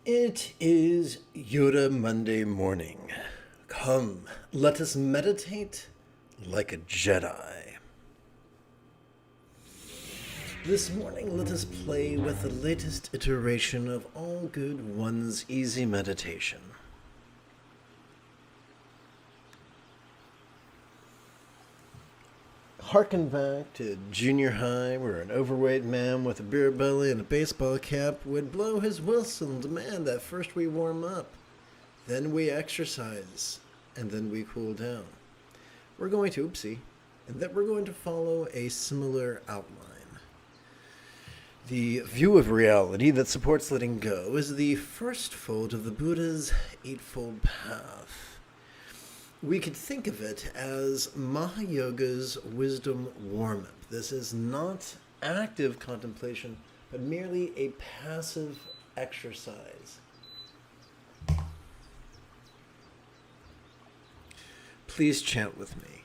It is Yoda Monday morning. Come, let us meditate like a Jedi. This morning, let us play with the latest iteration of All Good One's Easy Meditation. Harken back to junior high, where an overweight man with a beer belly and a baseball cap would blow his whistle and demand that first we warm up, then we exercise, and then we cool down. We're going to, and that we're going to follow a similar outline. The view of reality that supports letting go is the first fold of the Buddha's Eightfold Path. We could think of it as Mahayoga's wisdom warm-up. This is not active contemplation, but merely a passive exercise. Please chant with me.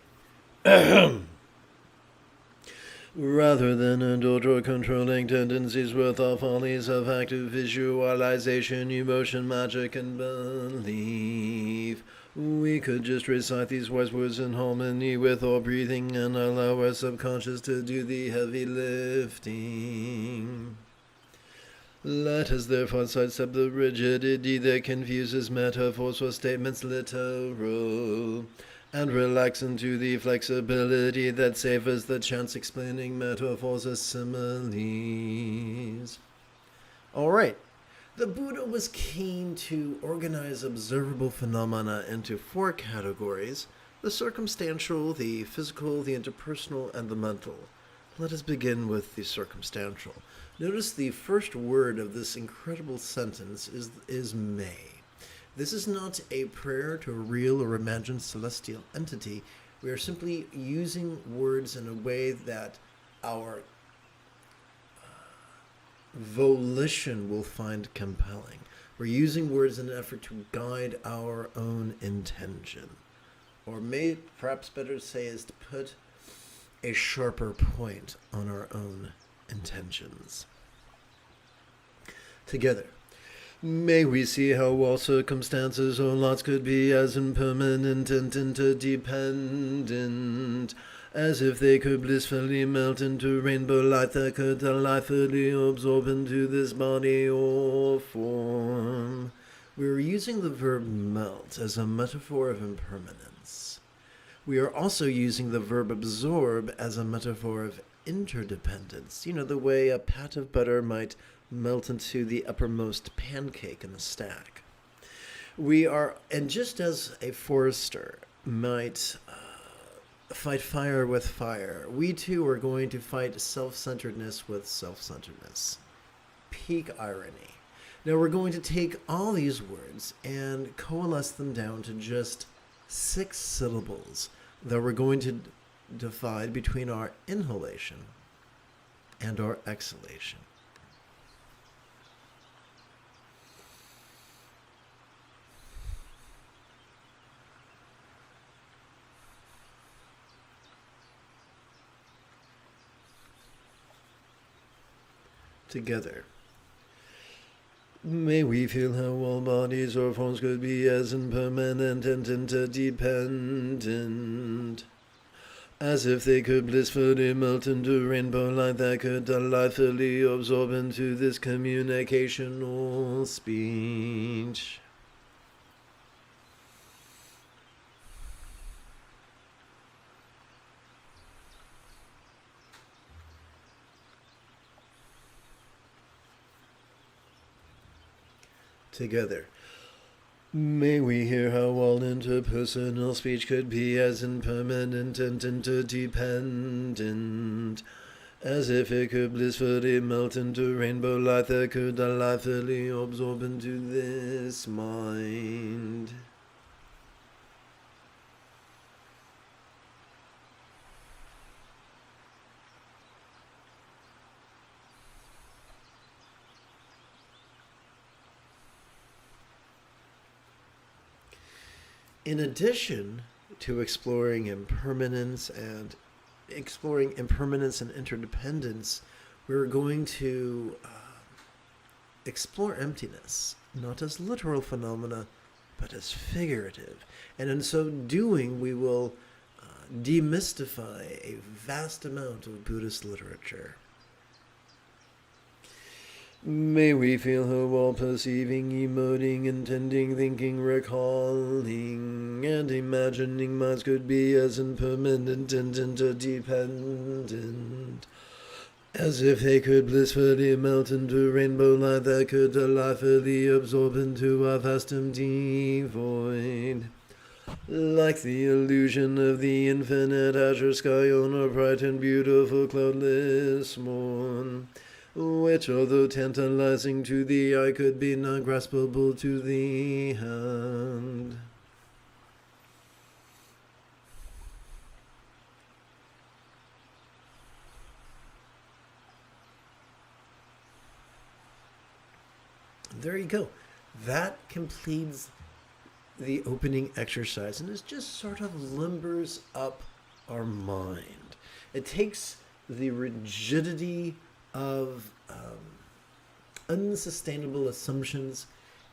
Rather than indulge or controlling tendencies with all follies of active visualization, emotion, magic, and belief, we could just recite these wise words in harmony with our breathing and allow our subconscious to do the heavy lifting. Let us therefore sidestep the rigidity that confuses metaphors or statements literal, and relax into the flexibility that savors the chance explaining metaphors as similes. All right. The Buddha was keen to organize observable phenomena into four categories: the circumstantial, the physical, the interpersonal, and the mental. Let us begin with the circumstantial. Notice the first word of this incredible sentence is may. This is not a prayer to a real or imagined celestial entity. We are simply using words in a way that our volition will find compelling. We're using words in an effort to guide our own intention. Or perhaps better to say is to put a sharper point on our own intentions. Together. May we see how all circumstances or lots could be as impermanent and interdependent as if they could blissfully melt into rainbow light that could delightfully absorb into this body or form. We're using the verb melt as a metaphor of impermanence. We are also using the verb absorb as a metaphor of interdependence. You know, the way a pat of butter might melt into the uppermost pancake in the stack. And just as a forester might fight fire with fire, we too are going to fight self-centeredness with self-centeredness. Peak irony. Now we're going to take all these words and coalesce them down to just 6 syllables that we're going to divide between our inhalation and our exhalation. Together. May we feel how all bodies or forms could be as impermanent and interdependent as if they could blissfully melt into rainbow light that could delightfully absorb into this communication or speech. Together. May we hear how all interpersonal speech could be as impermanent and interdependent as if it could blissfully melt into rainbow light that could delightfully absorb into this mind. In addition to exploring impermanence and interdependence, we're going to explore emptiness, not as literal phenomena, but as figurative. And in so doing, we will demystify a vast amount of Buddhist literature. May we feel her while perceiving, emoting, intending, thinking, recalling, and imagining minds could be as impermanent and interdependent, as if they could blissfully melt into rainbow light that could delightfully absorb into a vast empty void. Like the illusion of the infinite azure sky on a bright and beautiful cloudless morn, which, although tantalizing to the eye, could be not graspable to the hand. There you go. That completes the opening exercise, and it just sort of limbers up our mind. It takes the rigidity of unsustainable assumptions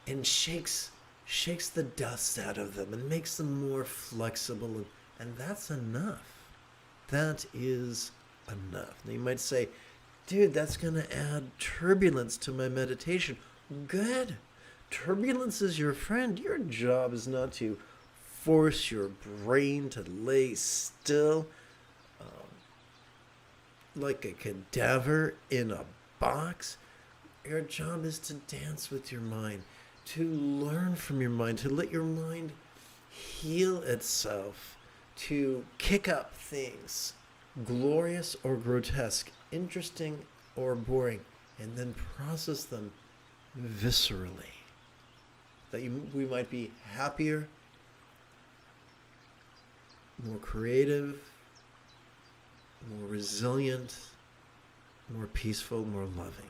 and shakes the dust out of them and makes them more flexible, and that's enough. That is enough. Now you might say, dude, that's going to add turbulence to my meditation. Good. Turbulence is your friend. Your job is not to force your brain to lay still like a cadaver in a box. Your job is to dance with your mind, to learn from your mind, to let your mind heal itself, to kick up things, glorious or grotesque, interesting or boring, and then process them viscerally. That we might be happier, more creative, more resilient, more peaceful, more loving.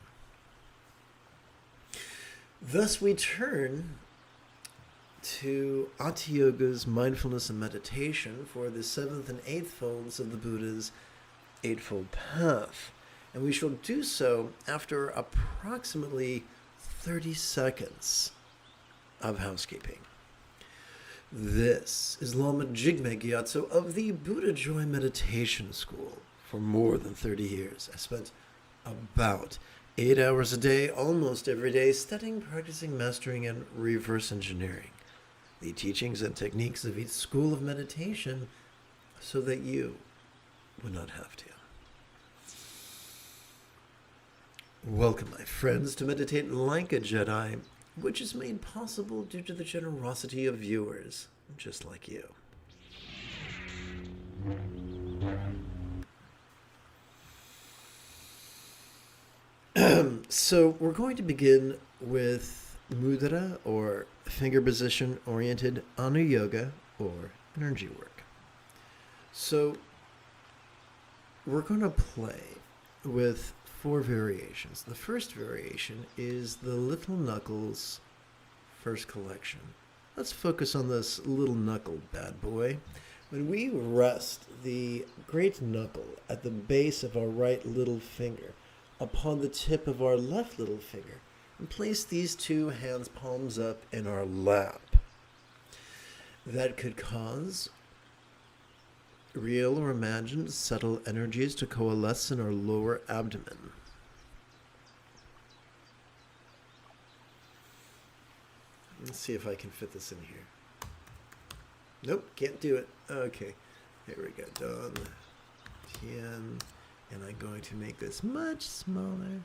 Thus we turn to Ati Yoga's mindfulness and meditation for the seventh and eighth folds of the Buddha's Eightfold Path. And we shall do so after approximately 30 seconds of housekeeping. This is Lama Jigme Gyatso of the Buddha Joy Meditation School. For more than 30 years, I spent about 8 hours a day, almost every day, studying, practicing, mastering, and reverse engineering the teachings and techniques of each school of meditation so that you would not have to. Welcome, my friends, to Meditate Like a Jedi, which is made possible due to the generosity of viewers just like you. So we're going to begin with mudra, or finger position oriented Anu Yoga, or energy work. So we're going to play with 4 variations. The first variation is the Little Knuckles first collection. Let's focus on this little knuckle bad boy. When we rest the great knuckle at the base of our right little finger upon the tip of our left little finger, and place these 2 hands palms up in our lap. That could cause real or imagined subtle energies to coalesce in our lower abdomen. Let's see if I can fit this in here. Nope, can't do it. Okay, here we go. Done. 10. And I'm going to make this much smaller.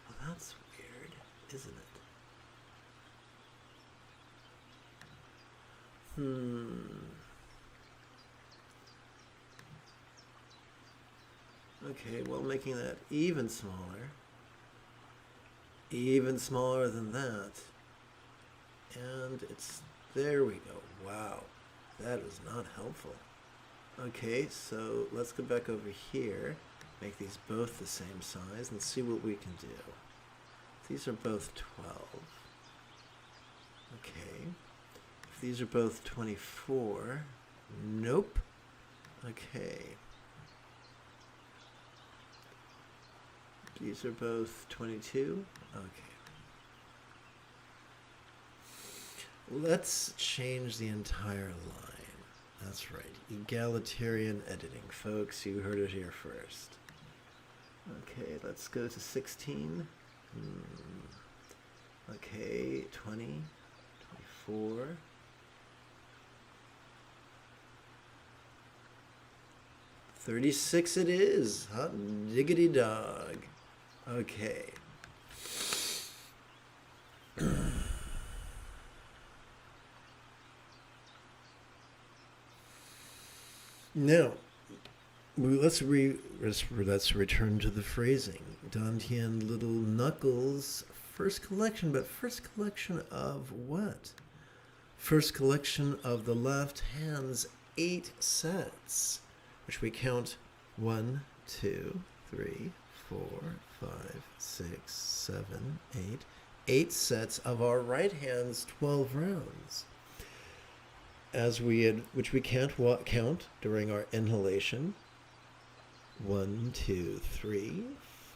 Well, that's weird, isn't it? Okay, well, making that even smaller than that, and it's, there we go. Wow, that is not helpful. Okay, so let's go back over here, make these both the same size, and see what we can do. These are both 12. Okay, if these are both 24, nope. Okay. These are both 22. Okay. Let's change the entire line. That's right. Egalitarian editing, folks. You heard it here first. Okay, let's go to 16. Okay, 20, 24. 36 it is. Hot diggity dog. Okay. Now, let's return to the phrasing. Dantian Little Knuckles, first collection, but first collection of what? First collection of the left hand's 8 sets, which we count 1, 2, 3, 4, 5, 6, 7, 8. 8 sets of our right hand's 12 rounds. Which we can't count during our inhalation. 1, 2, 3,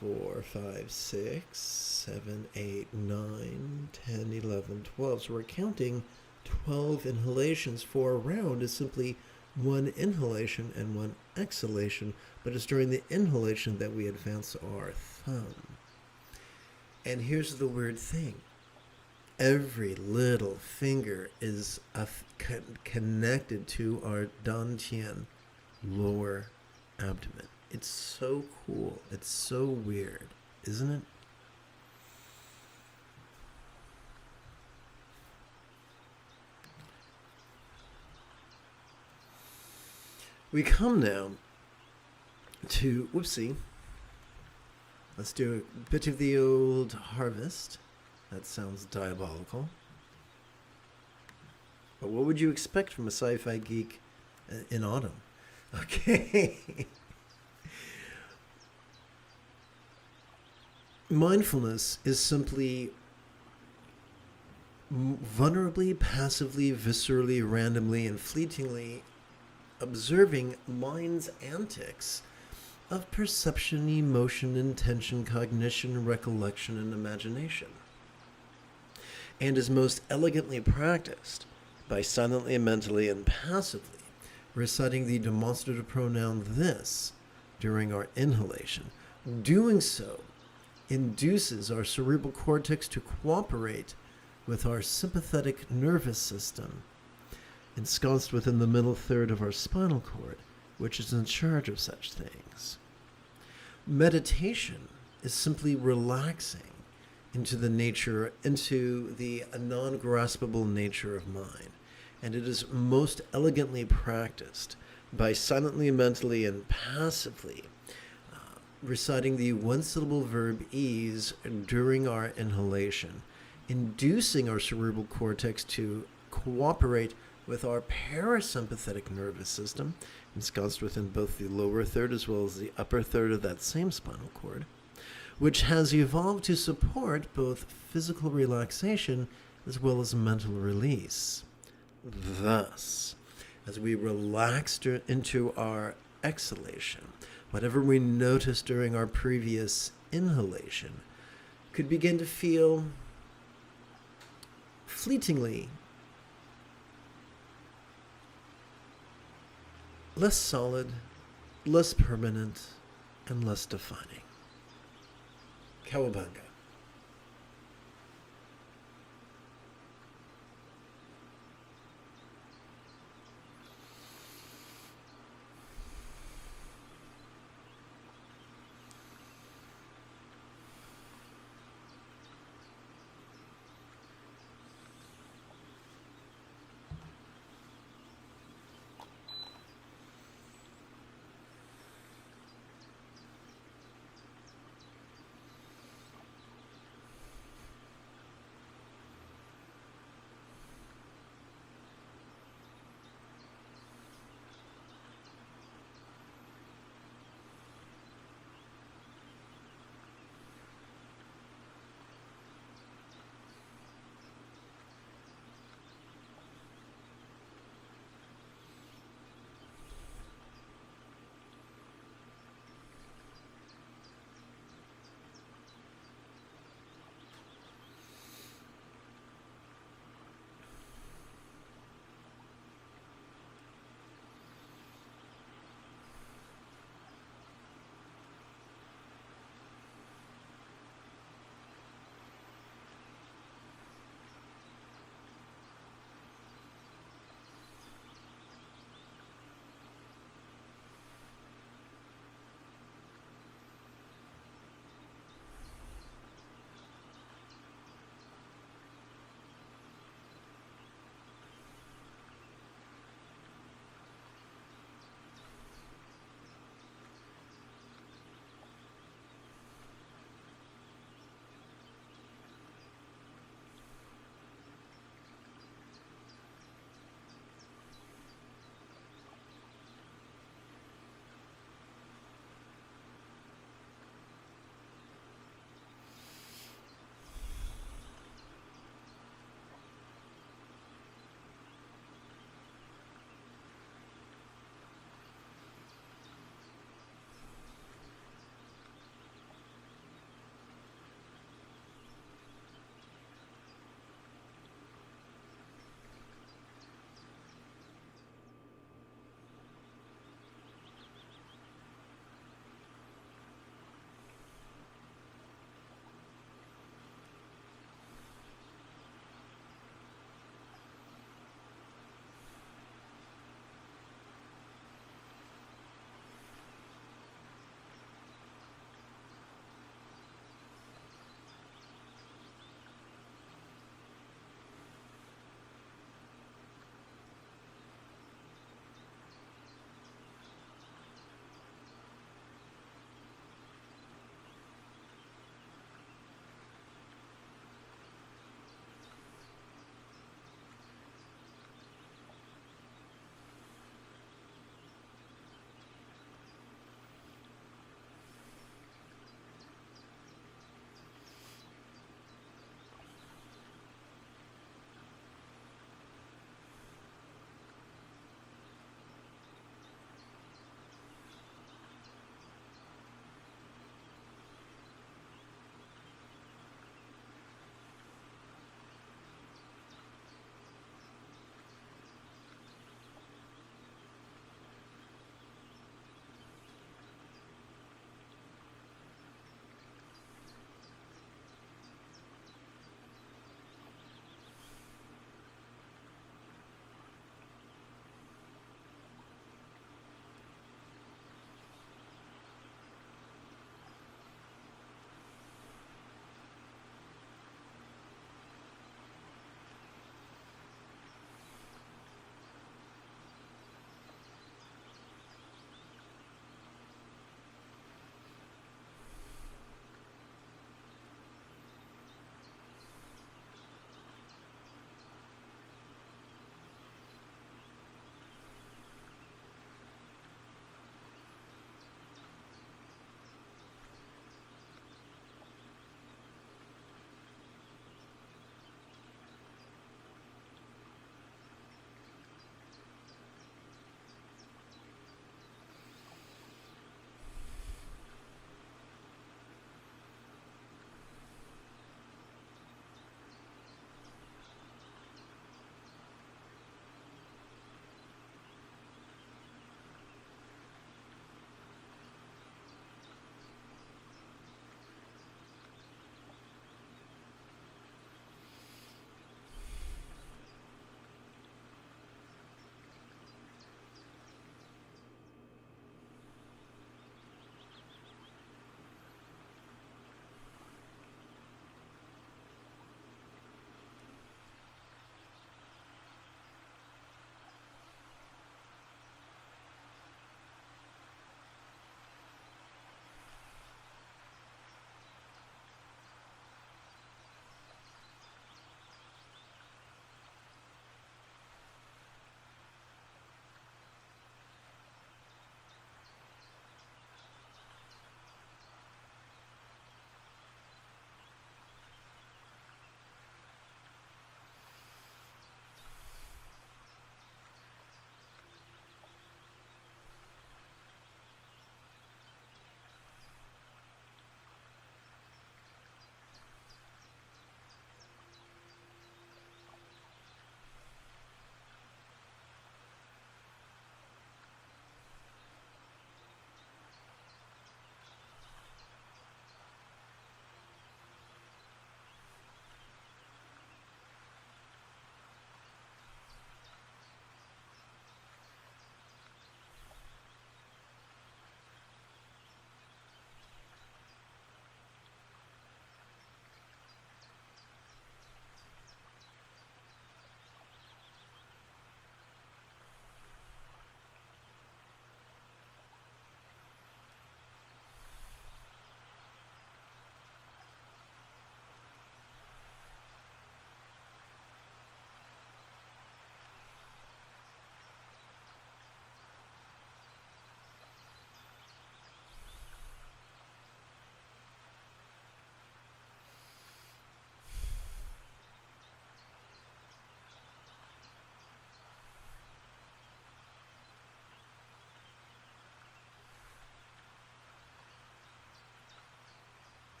4, 5, 6, 7, 8, 9, 10, 11, 12. So we're counting 12 inhalations for a round is simply 1 inhalation and 1 exhalation, but it's during the inhalation that we advance our thumb. And here's the weird thing. Every little finger is connected to our dantian lower abdomen. It's so cool. It's so weird, isn't it? We come now to, whoopsie, let's do a bit of the old harvest. That sounds diabolical. But what would you expect from a sci-fi geek in autumn? Okay. Mindfulness is simply vulnerably, passively, viscerally, randomly, and fleetingly observing mind's antics of perception, emotion, intention, cognition, recollection, and imagination, and is most elegantly practiced by silently, mentally, and passively reciting the demonstrative pronoun this during our inhalation. Doing so induces our cerebral cortex to cooperate with our sympathetic nervous system, ensconced within the middle third of our spinal cord, which is in charge of such things. Meditation is simply relaxing into the non-graspable nature of mind, and it is most elegantly practiced by silently, mentally, and passively reciting the one-syllable verb ease during our inhalation, inducing our cerebral cortex to cooperate with our parasympathetic nervous system, ensconced within both the lower third as well as the upper third of that same spinal cord, which has evolved to support both physical relaxation as well as mental release. Thus, as we relax into our exhalation, whatever we noticed during our previous inhalation could begin to feel fleetingly less solid, less permanent, and less defining. Cowabunga.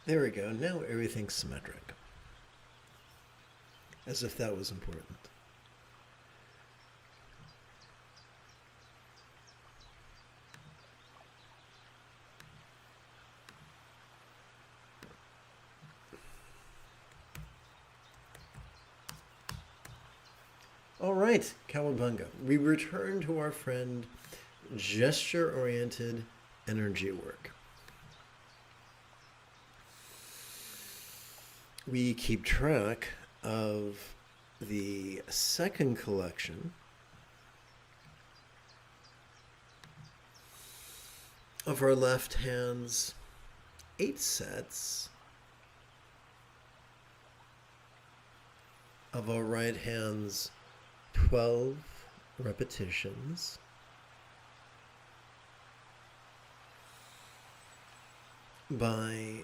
There we go. Now everything's symmetric. As if that was important. All right, Cowabunga. We return to our friend gesture-oriented energy work. We keep track of the second collection of our left hand's 8 sets, of our right hand's 12 repetitions, by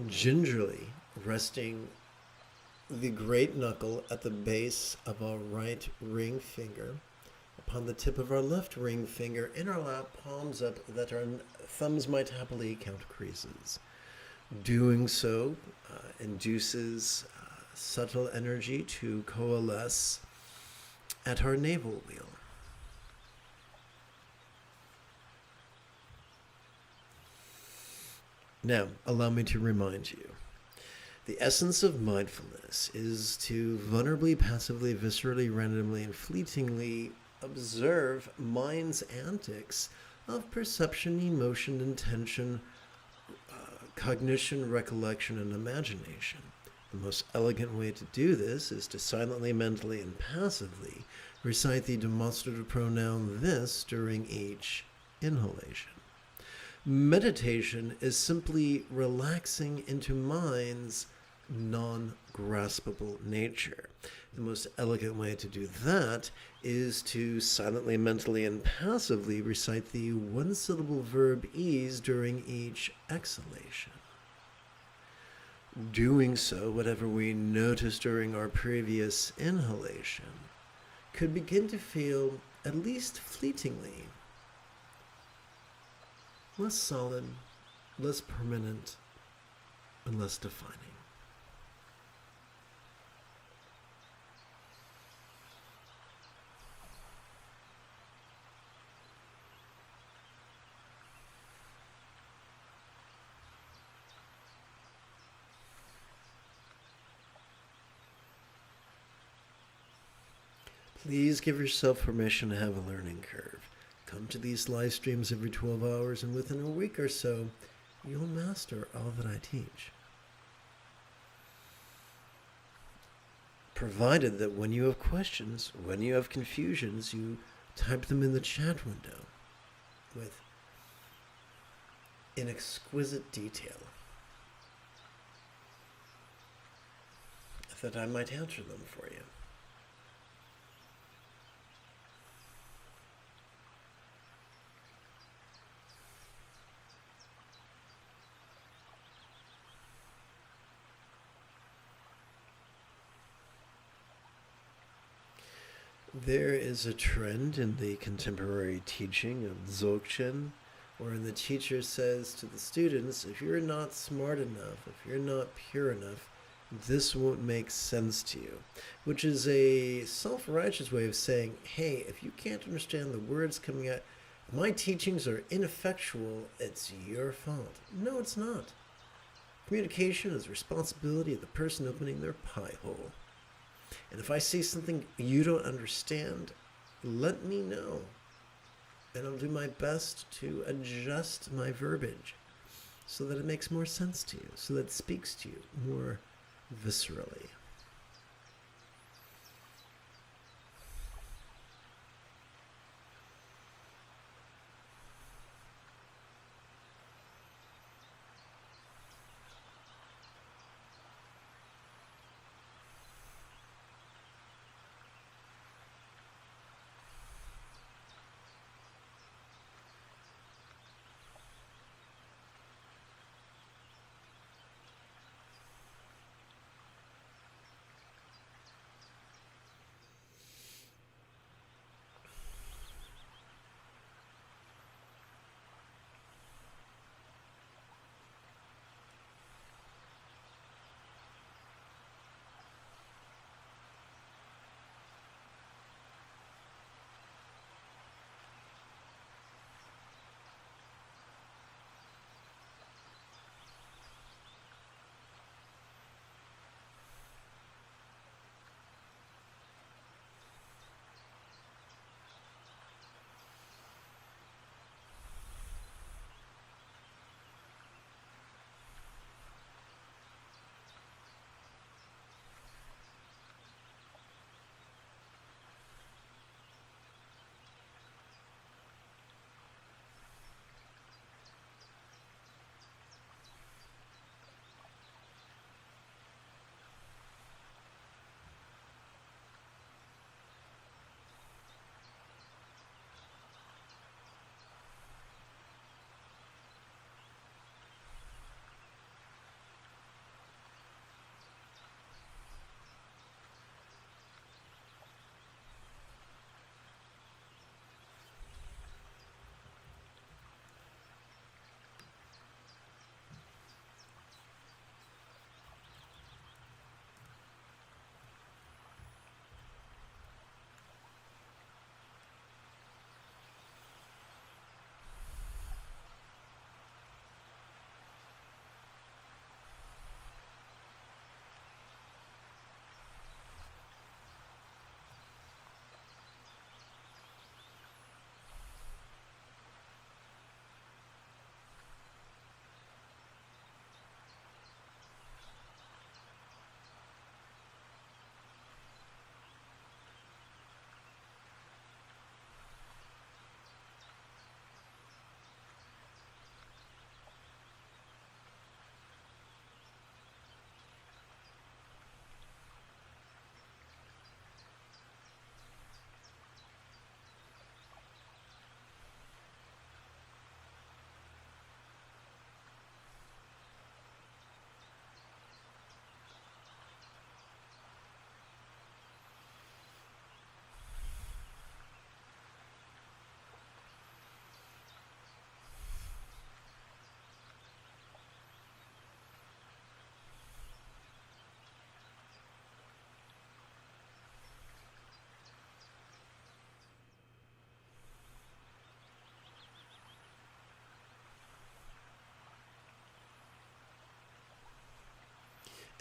gingerly resting the great knuckle at the base of our right ring finger upon the tip of our left ring finger in our lap, palms up, that our thumbs might happily count creases. Doing so induces subtle energy to coalesce at our navel wheel. Now, allow me to remind you, the essence of mindfulness is to vulnerably, passively, viscerally, randomly, and fleetingly observe mind's antics of perception, emotion, intention, cognition, recollection, and imagination. The most elegant way to do this is to silently, mentally, and passively recite the demonstrative pronoun this during each inhalation. Meditation is simply relaxing into mind's non-graspable nature. The most elegant way to do that is to silently, mentally, and passively recite the one-syllable verb ease during each exhalation. Doing so, whatever we noticed during our previous inhalation could begin to feel, at least fleetingly, less solid, less permanent, and less defining. Please give yourself permission to have a learning curve. Come to these live streams every 12 hours, and within a week or so, you'll master all that I teach. Provided that when you have questions, when you have confusions, you type them in the chat window in exquisite detail, that I might answer them for you. There is a trend in the contemporary teaching of Dzogchen, wherein the teacher says to the students, if you're not smart enough, if you're not pure enough, this won't make sense to you, which is a self-righteous way of saying, hey, if you can't understand the words coming out, my teachings are ineffectual, it's your fault. No, it's not. Communication is the responsibility of the person opening their pie hole. And if I see something you don't understand, let me know. And I'll do my best to adjust my verbiage so that it makes more sense to you, so that it speaks to you more viscerally.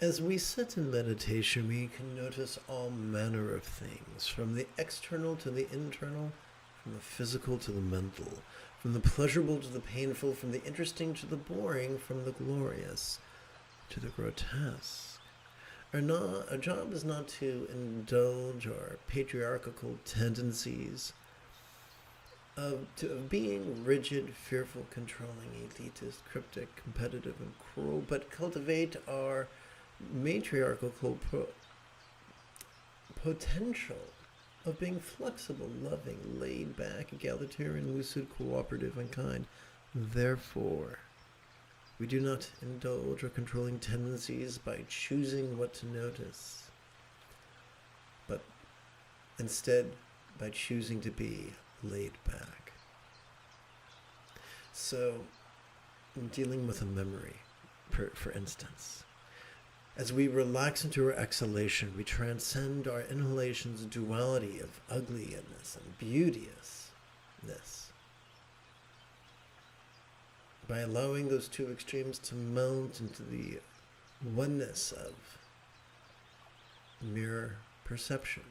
As we sit in meditation, we can notice all manner of things, from the external to the internal, from the physical to the mental, from the pleasurable to the painful, from the interesting to the boring, from the glorious to the grotesque. Our job is not to indulge our patriarchal tendencies of being rigid, fearful, controlling, elitist, cryptic, competitive, and cruel, but cultivate our matriarchal potential of being flexible, loving, laid back, egalitarian, lucid, cooperative, and kind. Therefore, we do not indulge our controlling tendencies by choosing what to notice, but instead by choosing to be laid back. So, in dealing with a memory, for instance, as we relax into our exhalation, we transcend our inhalation's duality of ugliness and beauteousness by allowing those two extremes to melt into the oneness of mirror perception.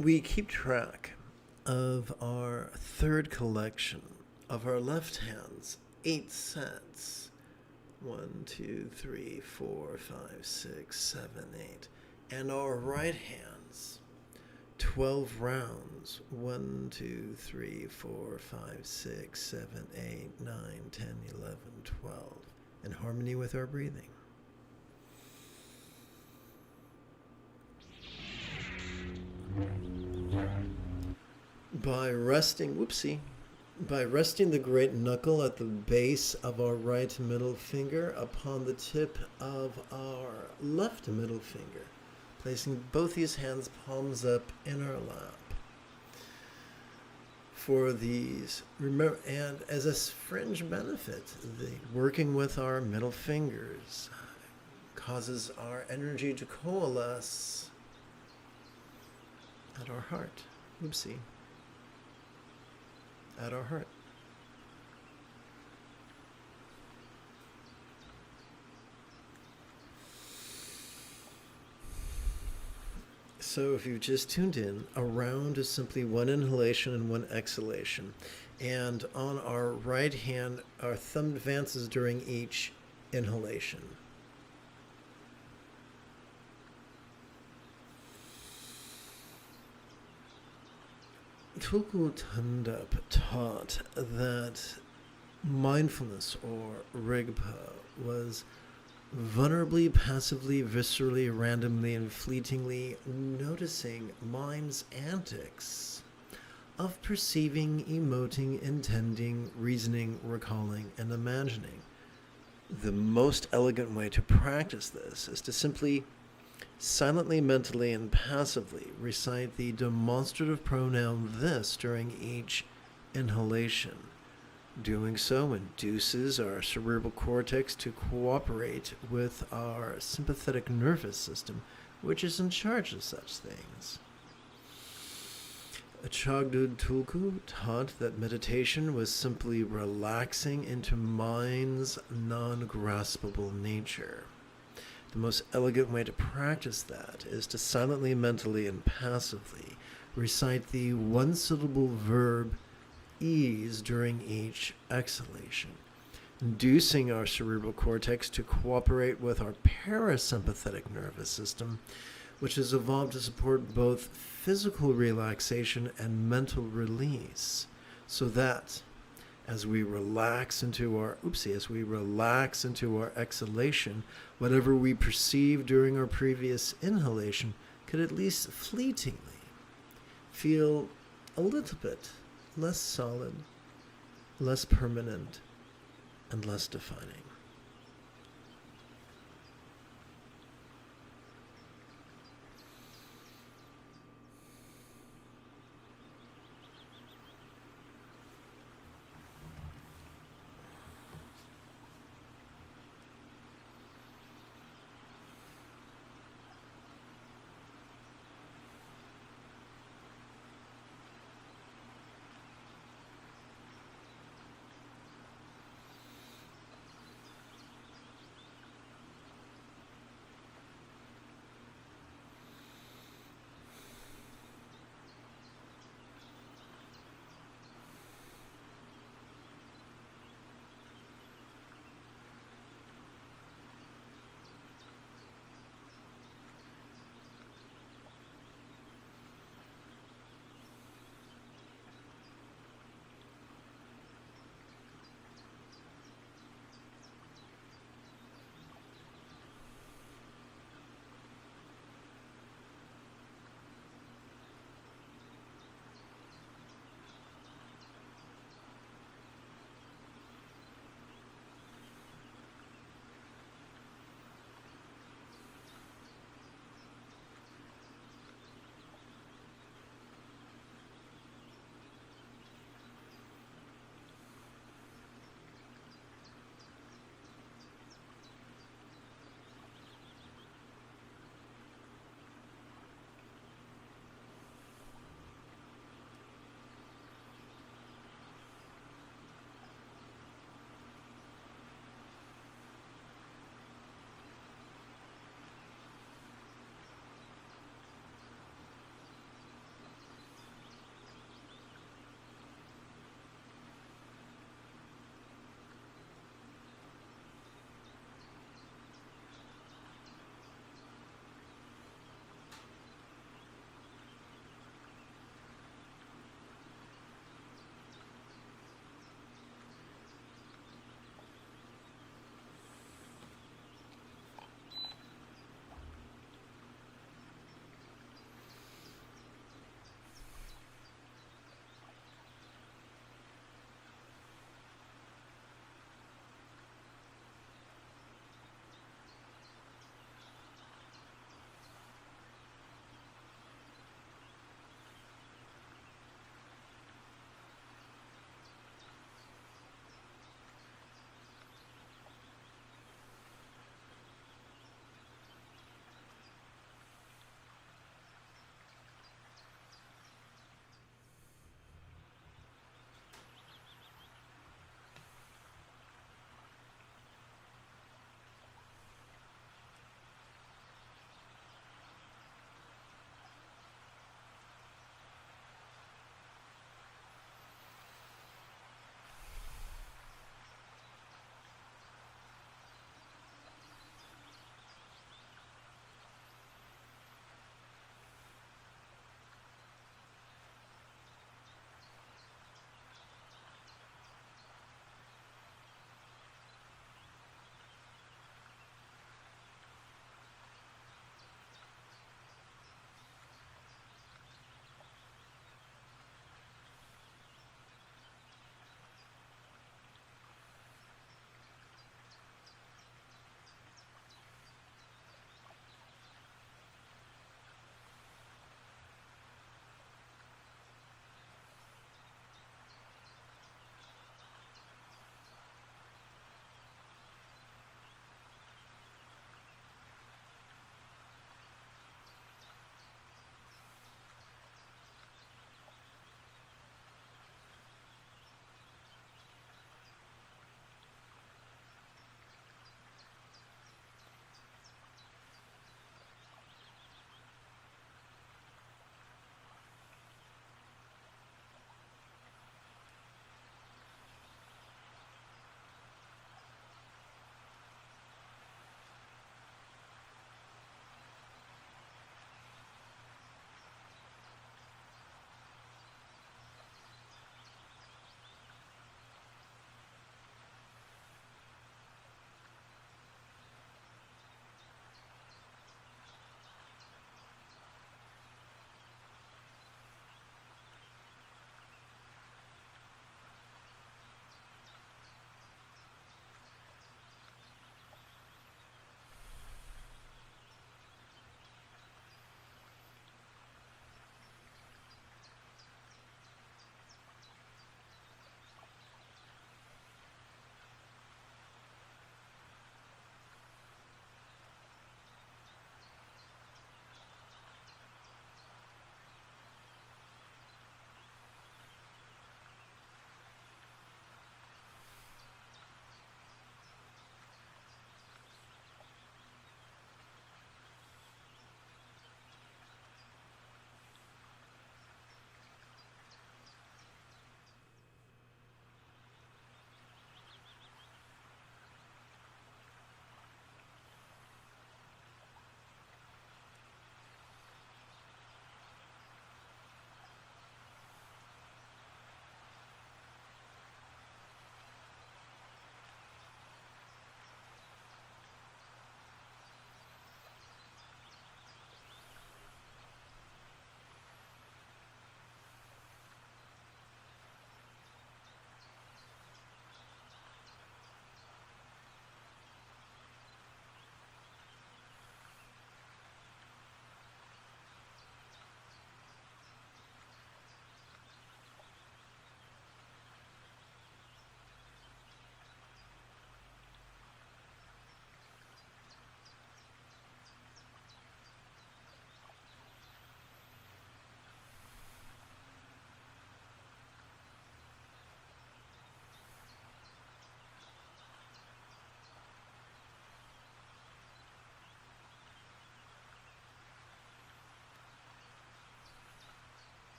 we keep track of our third collection of our left hand's 8 sets. 1, 2, 3, 4, 5, 6, 7, 8. And our right hand's 12 rounds. 1, 2, 3, 4, 5, 6, 7, 8, 9, 10, 11, 12. In harmony with our breathing. By resting the great knuckle at the base of our right middle finger upon the tip of our left middle finger, placing both these hands palms up in our lap. For these, remember, and as a fringe benefit, the working with our middle fingers causes our energy to coalesce at our heart. At our heart. So if you've just tuned in, a round is simply one inhalation and one exhalation. And on our right hand, our thumb advances during each inhalation. Tulku Thundap taught that mindfulness, or Rigpa, was vulnerably, passively, viscerally, randomly, and fleetingly noticing mind's antics of perceiving, emoting, intending, reasoning, recalling, and imagining. The most elegant way to practice this is to simply silently, mentally, and passively recite the demonstrative pronoun this during each inhalation. Doing so induces our cerebral cortex to cooperate with our sympathetic nervous system, which is in charge of such things. Chagdud Tulku taught that meditation was simply relaxing into mind's non-graspable nature. The most elegant way to practice that is to silently, mentally, and passively recite the one-syllable verb ease during each exhalation, inducing our cerebral cortex to cooperate with our parasympathetic nervous system, which has evolved to support both physical relaxation and mental release, so that as we relax into our exhalation, whatever we perceive during our previous inhalation could at least fleetingly feel a little bit less solid, less permanent, and less defining.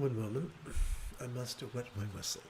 One moment. I must wet my whistle.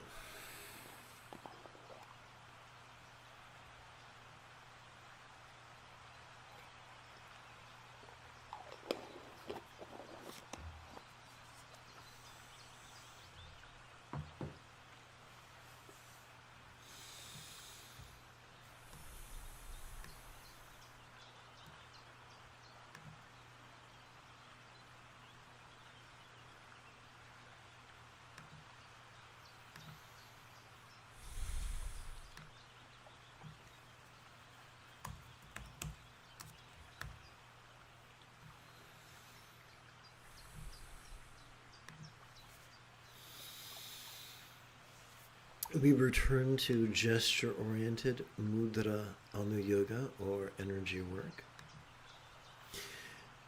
We return to gesture-oriented mudra anu yoga, or energy work.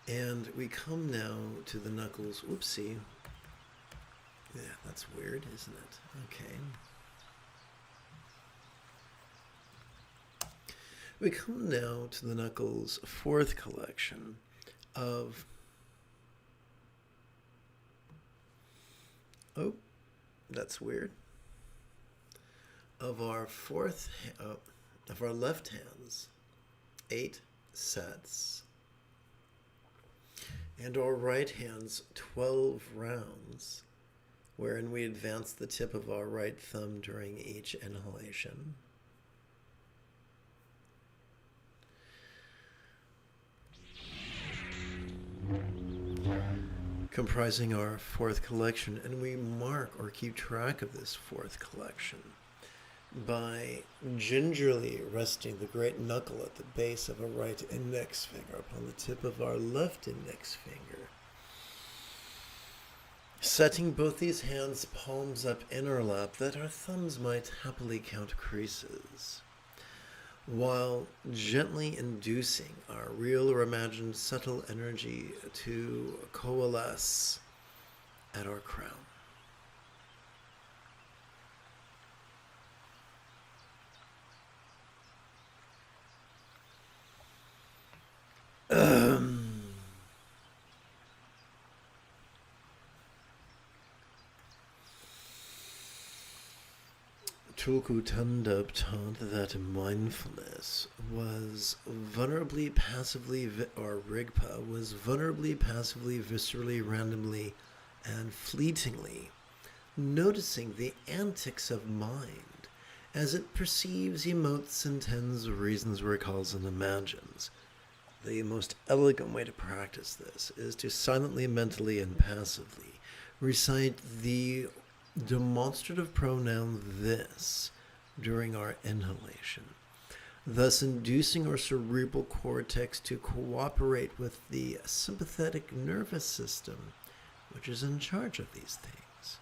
And we come now to the knuckles. Oopsie. Yeah, that's weird, isn't it? Okay. We come now to the knuckles' fourth collection of... Oh, that's weird. Of our of our left hands, 8 sets, and our right hands, 12 rounds, wherein we advance the tip of our right thumb during each inhalation. Comprising our fourth collection, and we mark or keep track of this fourth collection by gingerly resting the great knuckle at the base of a right index finger upon the tip of our left index finger. Setting both these hands' palms up in our lap that our thumbs might happily count creases, while gently inducing our real or imagined subtle energy to coalesce at our crown. Tulku Tundub taught that mindfulness was vulnerably passively, or Rigpa was vulnerably passively, viscerally, randomly, and fleetingly noticing the antics of mind as it perceives, emotes, intends, reasons, recalls, and imagines. The most elegant way to practice this is to silently, mentally, and passively recite the demonstrative pronoun this during our inhalation, thus inducing our cerebral cortex to cooperate with the sympathetic nervous system, which is in charge of these things.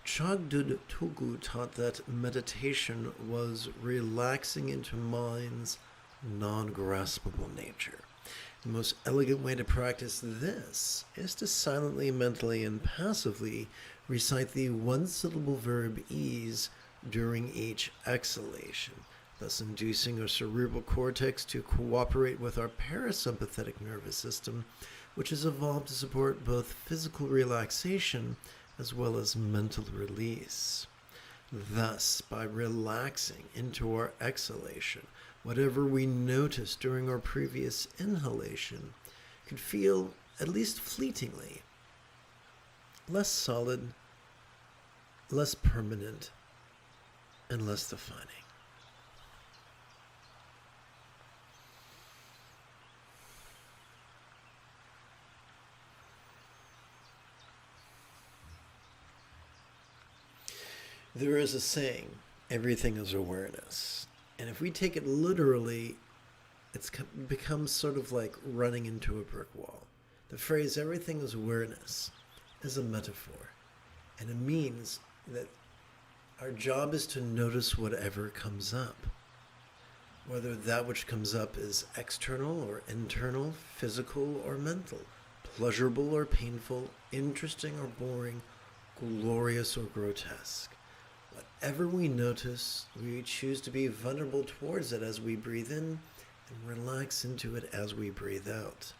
Chagdud Tulku taught that meditation was relaxing into mind's non-graspable nature. The most elegant way to practice this is to silently, mentally, and passively recite the one-syllable verb ease during each exhalation, thus inducing our cerebral cortex to cooperate with our parasympathetic nervous system, which has evolved to support both physical relaxation as well as mental release. Thus, by relaxing into our exhalation, whatever we noticed during our previous inhalation could feel, at least fleetingly, less solid, less permanent, and less defining. There is a saying, everything is awareness. And if we take it literally, it becomes sort of like running into a brick wall. The phrase, everything is awareness, is a metaphor. And it means that our job is to notice whatever comes up. Whether that which comes up is external or internal, physical or mental, pleasurable or painful, interesting or boring, glorious or grotesque. Whatever we notice, we choose to be vulnerable towards it as we breathe in and relax into it as we breathe out.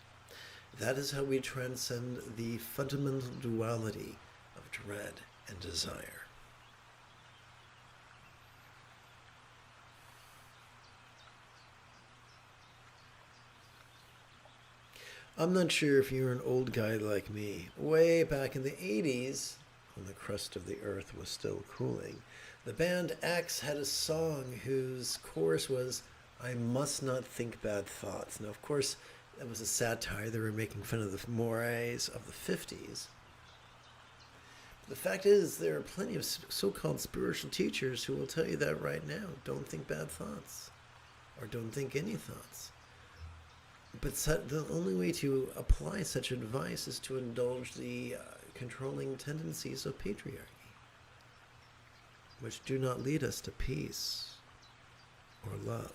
That is how we transcend the fundamental duality dread and desire. I'm not sure if you're an old guy like me. Way back in the 80s, when the crust of the earth was still cooling, the band X had a song whose chorus was, "I must not think bad thoughts." Now, of course, that was a satire. They were making fun of the mores of the 50s. The fact is, there are plenty of so-called spiritual teachers who will tell you that right now. Don't think bad thoughts. Or don't think any thoughts. But the only way to apply such advice is to indulge the controlling tendencies of patriarchy, which do not lead us to peace or love.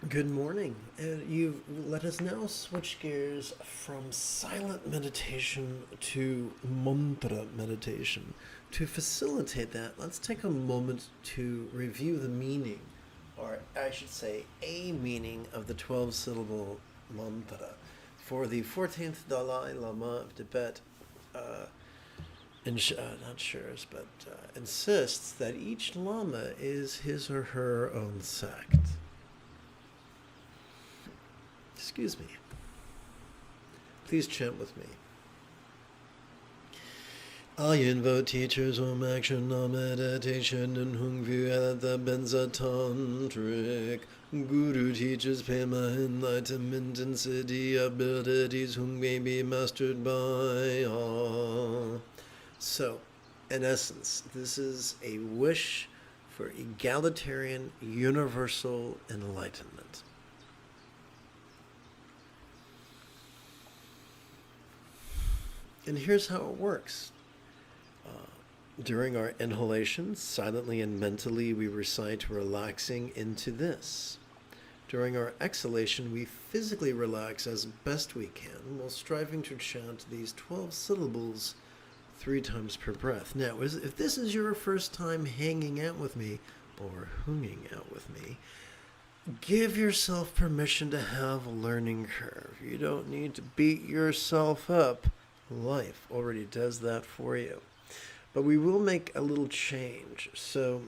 Good morning. You let us now switch gears from silent meditation to mantra meditation. To facilitate that, let's take a moment to review the meaning, or I should say, a meaning of the 12-syllable mantra. For the 14th Dalai Lama of Tibet, insists that each Lama is his or her own sect. Excuse me. Please chant with me. I invite teachers on action, on meditation, and Hung View at the Benza Tantric. Guru teaches Pema enlightenment and siddhi abilities whom may be mastered by all. So, in essence, this is a wish for egalitarian, universal enlightenment. And here's how it works. During our inhalations, silently and mentally, we recite relaxing into this. During our exhalation, we physically relax as best we can while striving to chant these 12 syllables 3 times per breath. Now, if this is your first time hanging out with me or hanging out with me, give yourself permission to have a learning curve. You don't need to beat yourself up. Life already does that for you. But we will make a little change. So,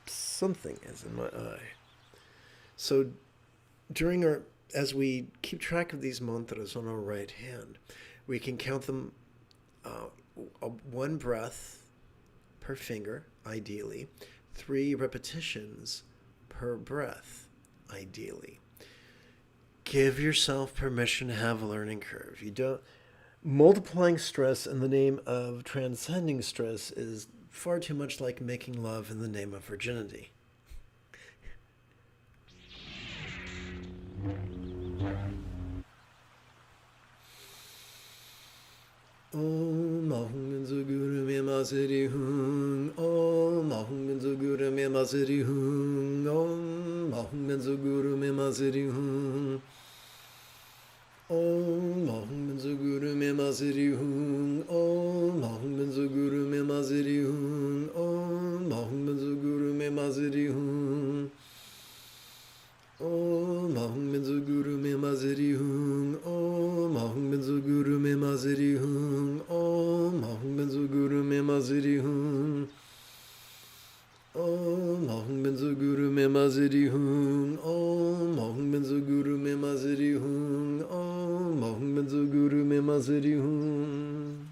something is in my eye. So, as we keep track of these mantras on our right hand, we can count them 1 breath per finger, ideally. 3 repetitions per breath, ideally. Give yourself permission to have a learning curve. Multiplying stress in the name of transcending stress is far too much like making love in the name of virginity. Om Ahum Benzo Guru Me Masiri Hung. Om Ahum Benzo Guru Me Masiri Hung. Om Ahum Benzo Guru Me Masiri Hung. Om Ahum Benzo Guru Me Masiri Hung. Om Ahum Benzo Guru Me Masiri Hung. Om Ahum Benzo Guru Me Masiri Hung. Om Ahum Benzo Guru Me Masiri Hung. Om Ahum Benzo Guru Me Masiri Hung. Om Ahum Benzo Guru Me Masiri Hung. Om Ahum Benzo Guru Me Masiri Hung. Om Ahum Benzo Guru Me Masiri Hung. Om Ahum Benzo Guru Me Masiri Hung.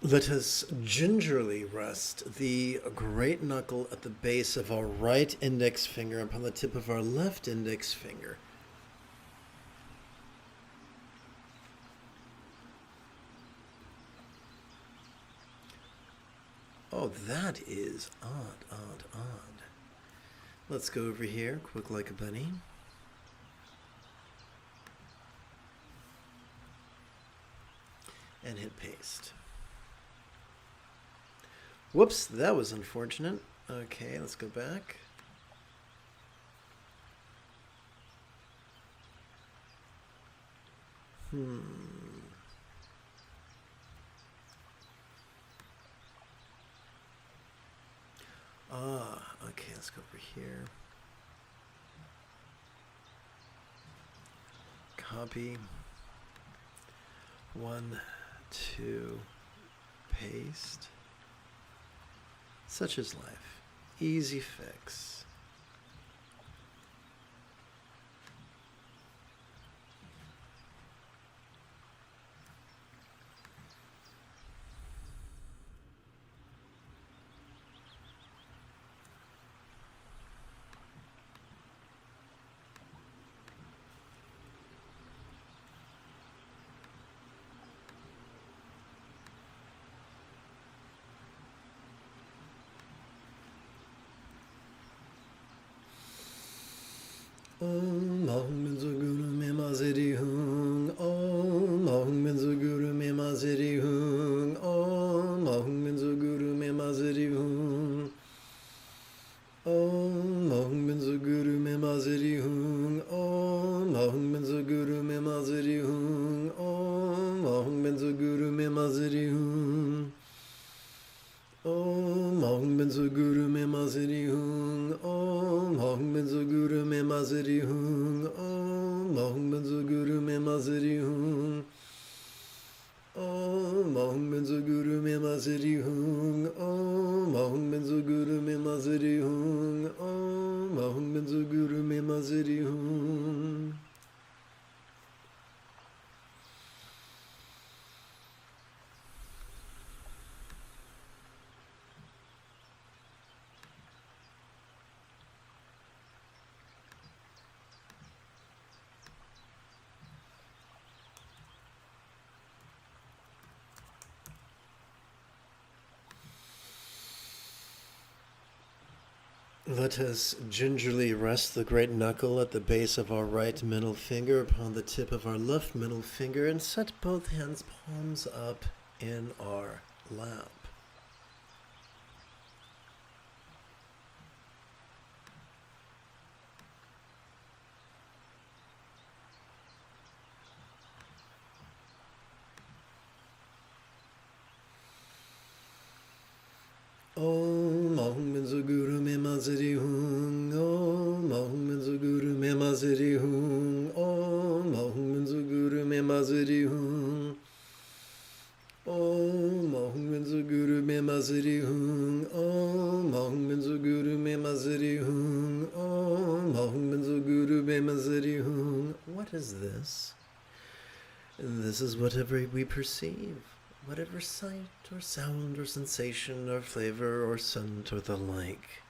Let us gingerly rest the great knuckle at the base of our right index finger upon the tip of our left index finger. Oh, that is odd. Let's go over here, quick like a bunny. And hit paste. Whoops, that was unfortunate. Okay, let's go back. Okay, let's go over here. Copy. 1, 2, paste. Such is life. Easy fix. Om Ahum Benzo Guru Me Mazeri Hung. Om Ahum Benzo Guru Me Mazeri Hung. Om Ahum Benzo Guru Me Mazeri Hung. Om Ahum Benzo Guru Me Mazeri Hung. Om Ahum Benzo Guru Me Mazeri Hung. Om Ahum Benzo Guru Me Mazeri Hung. Om Ahum Benzo Guru Me Mazeri Hung. Om Ahum Benzo Guru Me Mazeri Hung. Om Ahum Benzo Guru Me Mazeri Hung. Om Ahum Benzo Guru Me Mazeri Hung. Om Ahum Benzo Guru Me Mazeri Hung. Om Ahum Benzo Guru Me Mazeri Hung. Let us gingerly rest the great knuckle at the base of our right middle finger upon the tip of our left middle finger and set both hands palms up in our lap. Om Ahum Benzo Guru Me Mazeri Hung. Om Ahum Benzo Guru Me Mazeri Hung. Om Ahum Benzo Guru Me Mazeri Hung. Om Ahum Benzo Guru Me Mazeri Hung. Om Ahum Benzo Guru Me Mazeri Hung. Om Ahum Benzo Guru Me Mazeri Hung. What is this? This is whatever we perceive. Whatever sight or sound or sensation or flavor or scent or the like,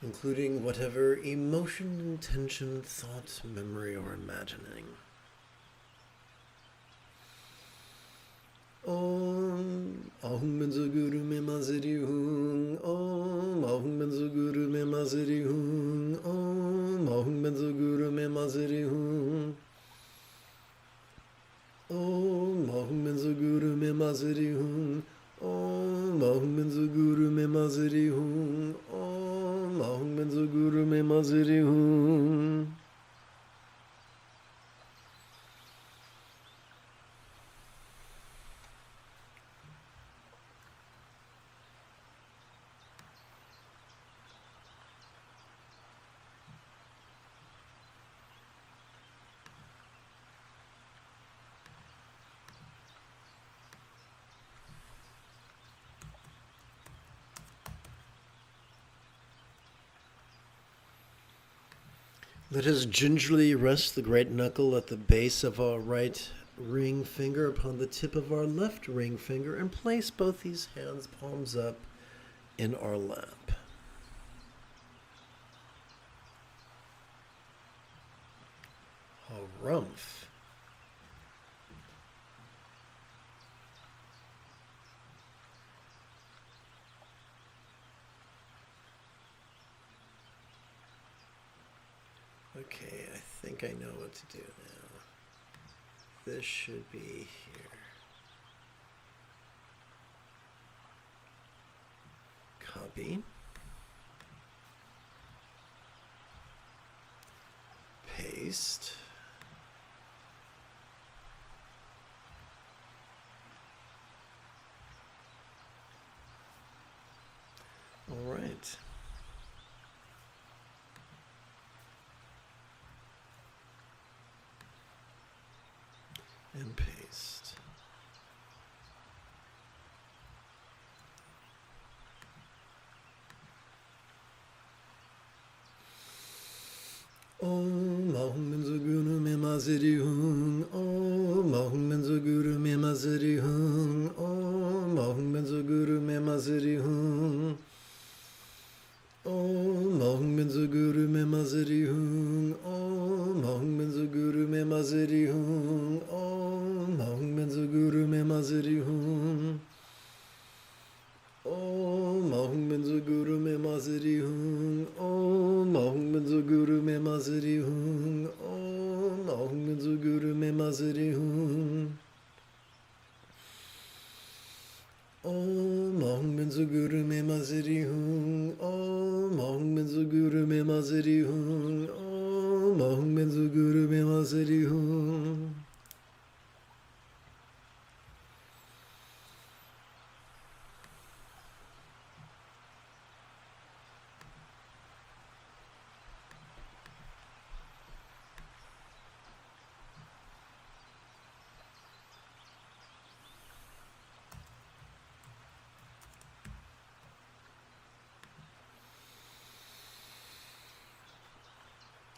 including whatever emotion, intention, thought, memory, or imagining. Om Ahum Benzo Guru Me Mazeri Hung. Om Ahum Benzo Guru Me Mazeri Hung. Om Ahum Benzo Guru Me Mazeri Hung. Om Ahum Benzo Guru Me Mazeri Hung. Om Ahum Benzo Guru Me Mazeri Hung. Om Ahum Benzo Guru Me Mazeri Hung. Let us gingerly rest the great knuckle at the base of our right ring finger upon the tip of our left ring finger and place both these hands palms up in our lap. Harumph. Okay, I think I know what to do now. This should be here. Copy. Paste. All right. And paste. Om Ahum Benzo Guru Me Mazeri Hung. Om Ahum Benzo Guru Me Mazeri Hung. Om Ahum Benzo Guru Me Mazeri Hung. Om Ahum Benzo Guru Me Mazeri Hung. Om Ahum Benzo Guru Me Mazeri Hung. Om Ahum Benzo Guru Me Mazeri Hung. Om Ahum Benzo Guru Me Mazeri Hung. Om Ahum Benzo Guru Me Mazeri Hung. Menzuguru me maziri hun. Om Ahum Menzuguru me maziri hun. Om Ahum Menzuguru me maziri hun. Om Ahum Menzuguru me maziri hun.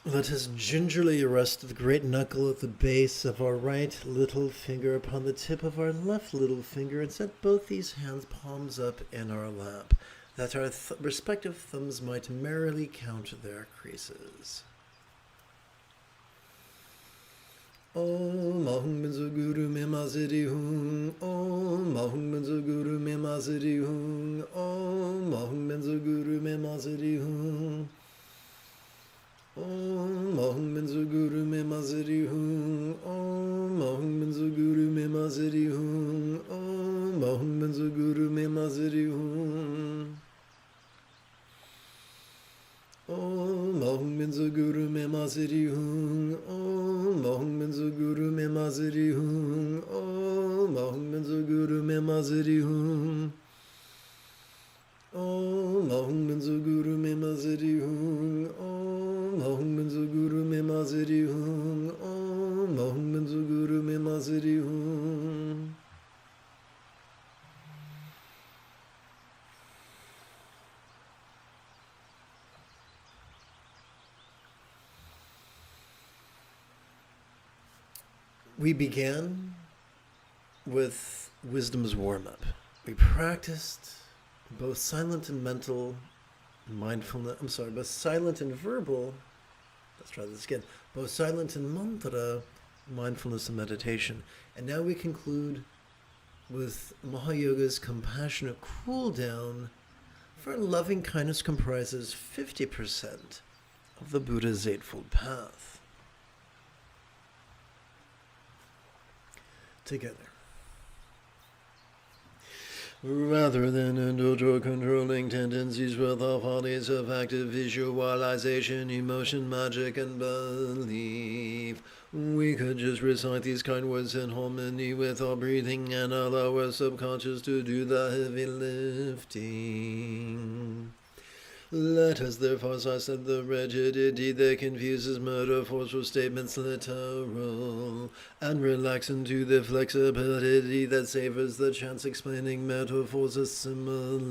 Let us gingerly rest the great knuckle at the base of our right little finger upon the tip of our left little finger and set both these hands palms up in our lap, that our respective thumbs might merrily count their creases. Om Ahum Menzuguru me maziri hun. Om Ahum Menzuguru me maziri hun. Om Ahum Menzuguru me maziri hun. Om Ahum Menzuguru me maziri hun. Om Ahum Menzuguru me maziri hun. Om Ahum Menzuguru me maziri hun. Om Ahum Menzuguru me maziri hun. Om Ahum Menzuguru me maziri hun. Om Ahum Menzuguru me maziri hun. Om Ahum Menzuguru me maziri hun. Om Ahum Menzuguru me maziri hun. Om Ahum Menzuguru me maziri hun. We began with wisdom's warm-up. We practiced both silent and mental mindfulness, both silent and verbal, let's try this again, both silent and mantra, mindfulness and meditation. And now we conclude with Mahayoga's compassionate cool down, for loving kindness comprises 50% of the Buddha's Eightfold Path. Together. Rather than indulge or controlling tendencies with our bodies of active visualization, emotion, magic, and belief, we could just recite these kind words in harmony with our breathing and allow our subconscious to do the heavy lifting. Let us therefore sidestep the rigidity that confuses metaphors with statements literal, and relax into the flexibility that savors the chance explaining metaphors as similes.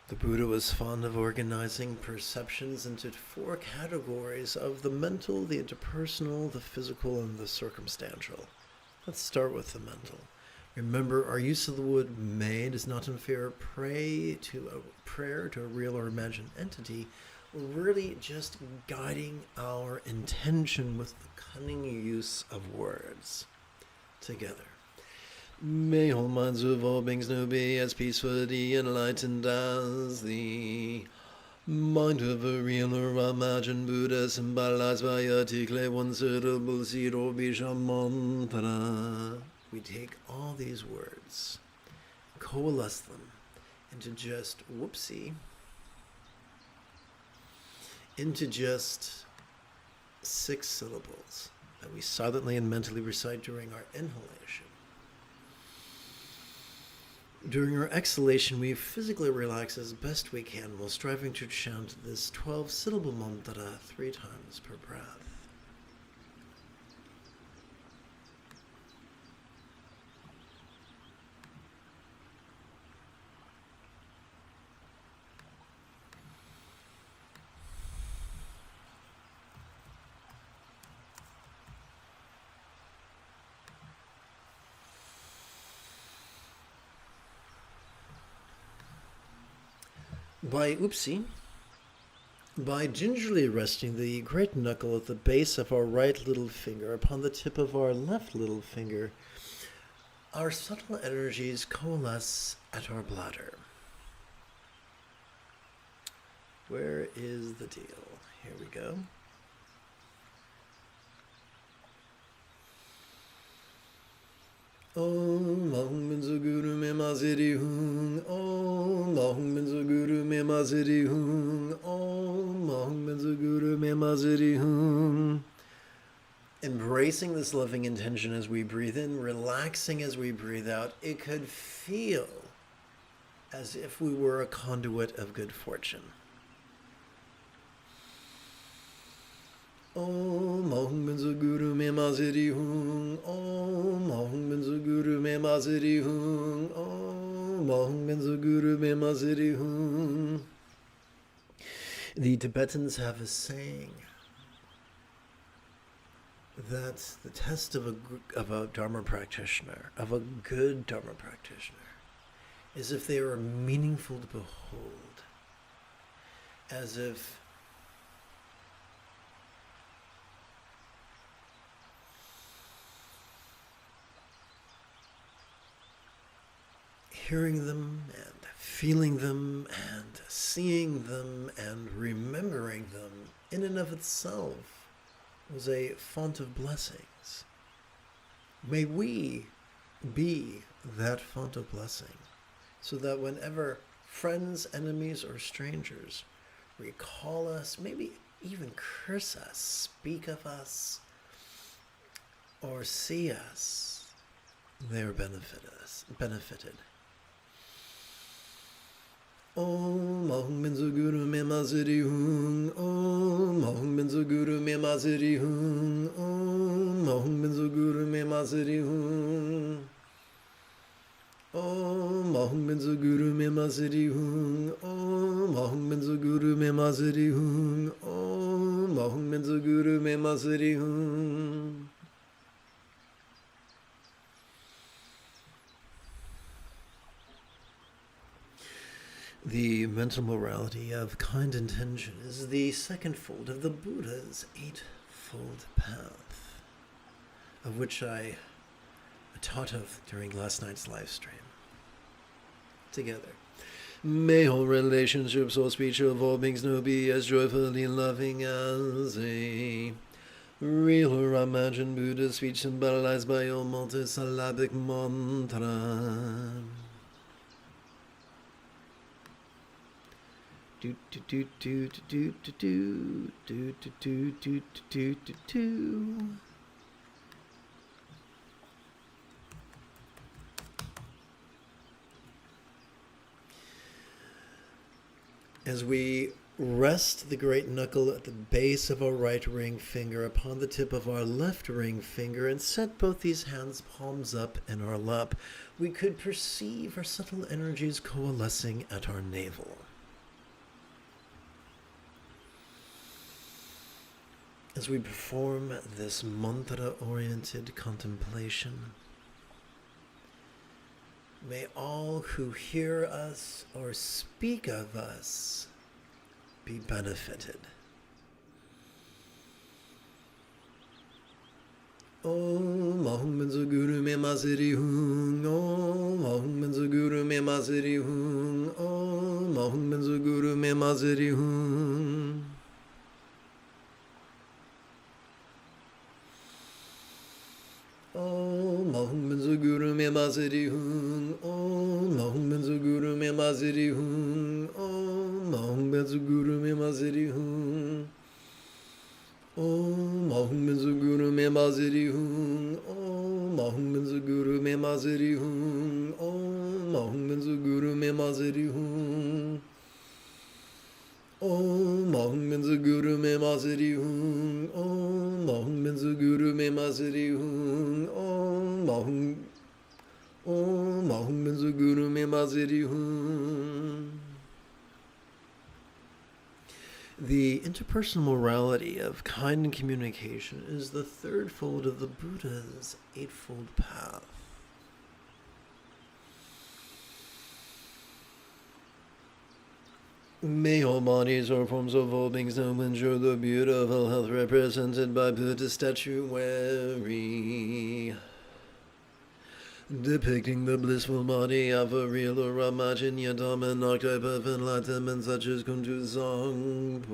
The Buddha was fond of organizing perceptions into 4 categories of the mental, the interpersonal, the physical, and the circumstantial. Let's start with the mental. Remember, our use of the word may does not infer prayer to a real or imagined entity. We're really just guiding our intention with the cunning use of words. Together. May all minds of all beings know be as peacefully enlightened as the mind of a real or imagined Buddha symbolized by a tickle one syllable seed or bija mantra. We take all these words, coalesce them into just, into just 6 syllables that we silently and mentally recite during our inhalation. During our exhalation, we physically relax as best we can while striving to chant this 12-syllable mantra 3 times per breath. By gingerly resting the great knuckle at the base of our right little finger upon the tip of our left little finger, our subtle energies coalesce at our bladder. Where is the deal? Here we go. Om Mahum Benzo Guru Me Maziri Hung. Om Mahum Benzo Guru Me Maziri Hung. Om Mahum Benzo Guru Me Maziri Hung. Embracing this loving intention as we breathe in, relaxing as we breathe out, it could feel as if we were a conduit of good fortune. Om Mahum Benzo Guru Me Maziri Hung. Om Mahum Benzo Guru Me Maziri Hung. Om Mahum Benzo Guru Me Maziri Hung. The Tibetans have a saying that the test of a Dharma practitioner, of a good Dharma practitioner, is if they are meaningful to behold, as if hearing them and feeling them and seeing them and remembering them in and of itself was a font of blessings. May we be that font of blessing, so that whenever friends, enemies, or strangers recall us, maybe even curse us, speak of us, or see us, they are benefited. Om Mahum Benzo Guru Me Maziri Hung. Om Mahum Benzo Guru Me Maziri Hung. Om Mahum Benzo Guru Me Maziri Hung. Om Mahum Benzo Guru Me Maziri Hung. Om Mahum Benzo Guru Me Maziri Hung. Om Mahum Benzo Guru Me Maziri Hung. The mental morality of kind intention is the second fold of the Buddha's eightfold path, of which I taught of during last night's live stream. Together. May all relationships or speech of all beings know be as joyfully loving as a real or imagined Buddha speech symbolized by your multisyllabic mantra. Do do do do do do do do do do do do do. As we rest the great knuckle at the base of our right ring finger upon the tip of our left ring finger and set both these hands palms up in our lap, we could perceive our subtle energies coalescing at our navel. As we perform this mantra-oriented contemplation, may all who hear us or speak of us be benefited. Om Mahum Benzo Guru Me Maziri Hung. Om Mahum Benzo Guru Me Maziri Hung. Om Mahum Benzo Guru Me Maziri Hung. Om Mahum Benzo Guru Me Maziri Hung. Om Mahum Benzo Guru Me Maziri Hung. Om Mahum Benzo Guru Me Maziri Hung. Om Mahum Benzo Guru Me Maziri Hung. Om Mahum Benzo Guru Me Maziri Hung. Om Mahum Benzo Guru Me Maziri Hung. Om Mahum Benzo Guru Me Maziri Hung. Om Mahum Benzo Guru Me Maziri Hung. Om Mahum Benzo Guru Me Maziri Hung. The interpersonal morality of kind communication is the third fold of the Buddha's eightfold path. May all bodies or forms of all beings know and enjoy the beautiful health represented by Buddha statuary. depicting the blissful body of a real or imagined yadam archetype of enlightenment such as Kuntu Zangpo.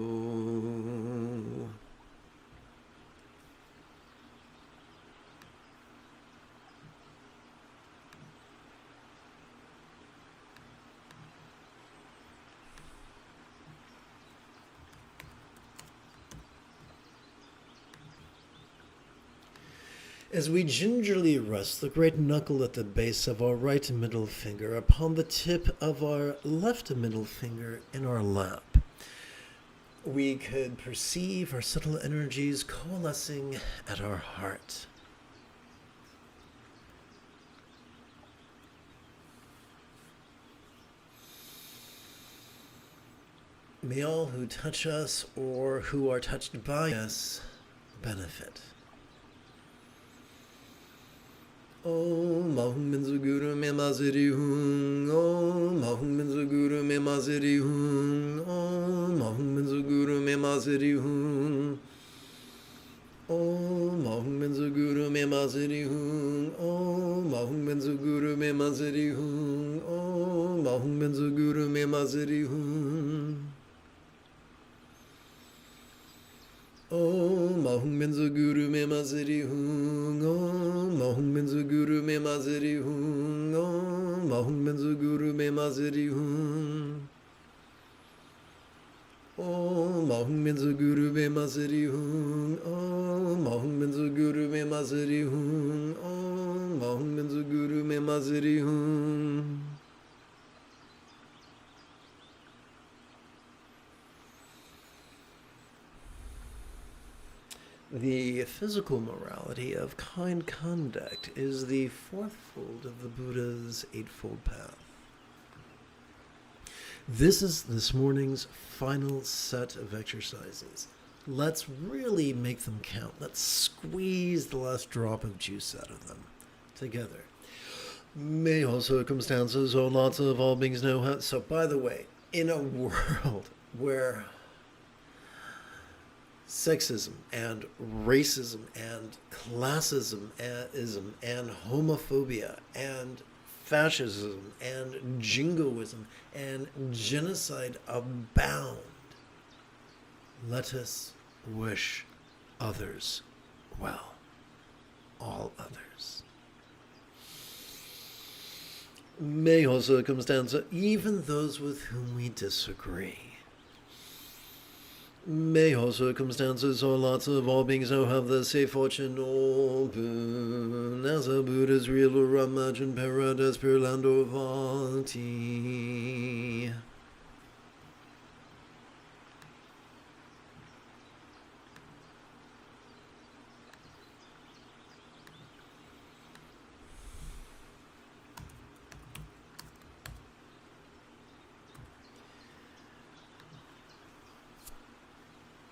As we gingerly rest the great knuckle at the base of our right middle finger upon the tip of our left middle finger in our lap, we could perceive our subtle energies coalescing at our heart. May all who touch us or who are touched by us benefit. Om Ahum Minzu Guru Me Maziri Hung. Om Ahum Minzu Guru Me Maziri Hung. Om Ahum Minzu Guru Me Maziri Hung. Om Ahum Minzu Guru Me Maziri Hung. Om Ahum Minzu Guru Me Maziri Hung. Om Ahum Minzu Guru Me Maziri Hung. Om Ahum Minzu Guru Me Maziri Hung. Om Ahum Minzu Guru Me Maziri Hung. Om Ahum Minzu Guru Me Maziri Hung. Om Ahum Minzu Guru Me Maziri Hung. Om Ahum Minzu Guru Me Maziri Hung. Om Ahum Minzu Guru Me Maziri Hung. The physical morality of kind conduct is the fourth fold of the Buddha's Eightfold Path. This is this morning's final set of exercises. Let's really make them count. Let's squeeze the last drop of juice out of them together. May all circumstances or lots of all beings know how. So, by the way, in a world where sexism and racism and classism and homophobia and fascism and jingoism and genocide abound, let us wish others well, all others. May all circumstances, even those with whom we disagree. May all circumstances or lots of all beings now have the safe fortune all boon, as a Buddha's real or imagined paradise per land of Vati.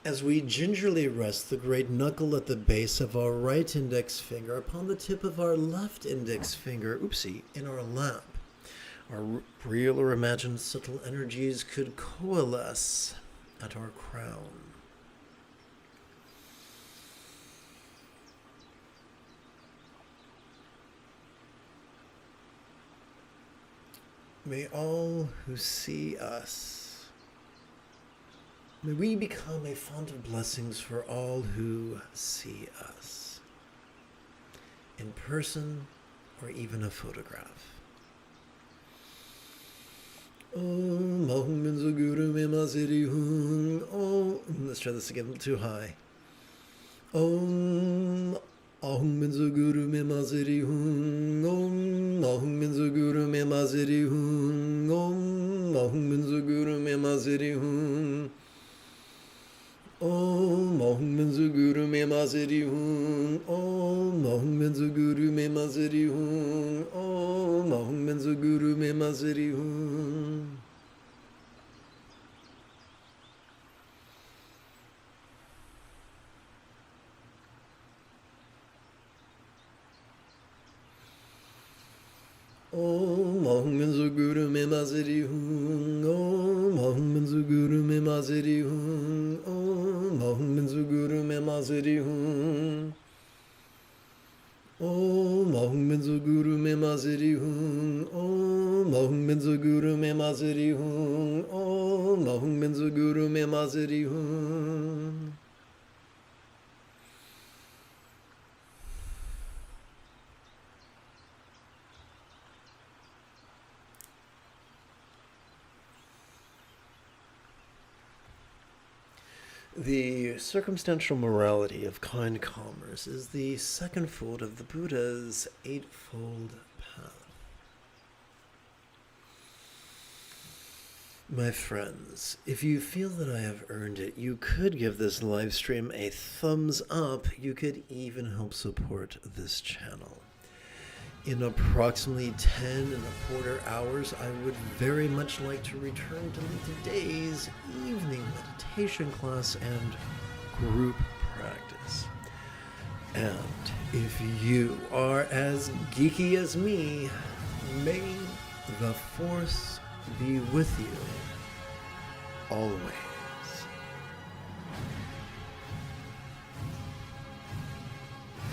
As we gingerly rest the great knuckle at the base of our right index finger upon the tip of our left index finger, in our lap, our real or imagined subtle energies could coalesce at our crown. May all who see us, may we become a font of blessings for all who see us, in person or even a photograph. Om Ahum Minzu Guru Me Maziri Hung. Om. Let's try this again, too high. Om Ahum Minzu Guru Me Maziri Hung. Om Ahum Minzu Guru Me Maziri Hung. Om Ahum Minzu Guru Me Maziri Hung. Om Ahum Minzu Guru Me Maziri Hung. Om Ahum Minzu Guru Me Maziri Hung. Om Ahum Minzu Guru Me Maziri Hung. Om Ahum Minzu Guru Me Maziri Hung. Om Ahum Minzu Guru Me Maziri Hung. Om Ahum Minzu Guru Me Maziri Hung. Om Mahung Benzo Guru Me Maziri Hung. Om Mahung Benzo Guru Me Maziri Hung. Om Mahung Benzo Guru Me Maziri Hung. The circumstantial morality of kind commerce is the second fold of the Buddha's eightfold path. My friends, if you feel that I have earned it, you could give this live stream a thumbs up. You could even help support this channel. In approximately 10.25 hours, I would very much like to return to today's evening meditation class and group practice. And if you are as geeky as me, may the Force be with you always.